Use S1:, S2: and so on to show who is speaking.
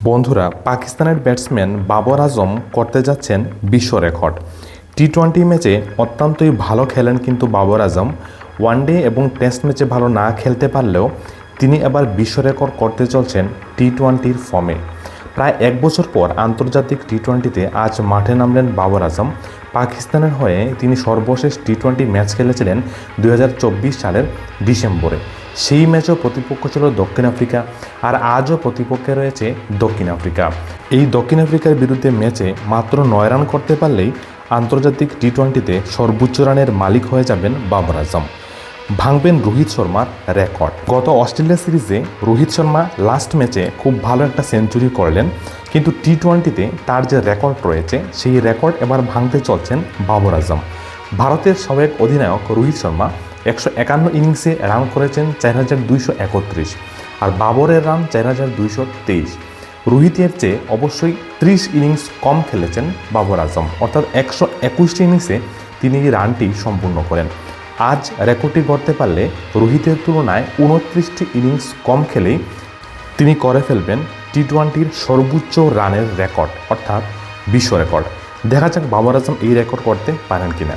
S1: বন্ধুরা, পাকিস্তানের ব্যাটসম্যান বাবর আজম করতে যাচ্ছেন বিশ্ব রেকর্ড। টি-20 ম্যাচে অত্যন্তই ভালো খেলেন কিন্তু বাবর আজম ওয়ানডে এবং টেস্ট ম্যাচে ভালো না খেলতে পারলেও তিনি এবার বিশ্ব রেকর্ড করতে চলছেন টি-20 ফর্মে। প্রায় এক বছর পর আন্তর্জাতিক টি-20তে আজ মাঠে নামলেন বাবর আজম। পাকিস্তানের হয়ে তিনি সর্বশেষ টি-20 ম্যাচ খেলেছিলেন 2024 সালের ডিসেম্বরে। সেই ম্যাচও প্রতিপক্ষ ছিল দক্ষিণ আফ্রিকা, আর আজও প্রতিপক্ষে রয়েছে দক্ষিণ আফ্রিকা। এই দক্ষিণ আফ্রিকার বিরুদ্ধে ম্যাচে মাত্র 9 রান করতে পারলেই আন্তর্জাতিক টি-20তে সর্বোচ্চ রানের মালিক হয়ে যাবেন বাবর আজম, ভাঙবেন রোহিত শর্মার রেকর্ড। গত অস্ট্রেলিয়া সিরিজে রোহিত শর্মা লাস্ট ম্যাচে খুব ভালো একটা সেঞ্চুরি করলেন, কিন্তু টি-20তে তার যে রেকর্ড রয়েছে সেই রেকর্ড এবার ভাঙতে চলছেন বাবর আজম। ভারতের সাবেক অধিনায়ক রোহিত শর্মা 151 ইনিংসে রান করেছেন 4231, আর বাবরের রান 4223। রোহিতের চেয়ে অবশ্যই 30 ইনিংস কম খেলেছেন বাবর আজম, অর্থাৎ 121টি ইনিংসে তিনি এই রানটি সম্পূর্ণ করেন। আজ রেকর্ডটি করতে পারলে রোহিতের তুলনায় 29টি ইনিংস কম খেলেই তিনি করে ফেলবেন টি-20র সর্বোচ্চ রানের রেকর্ড, অর্থাৎ বিশ্ব রেকর্ড। দেখা যাক বাবর আজম এই রেকর্ড করতে পারেন কিনা।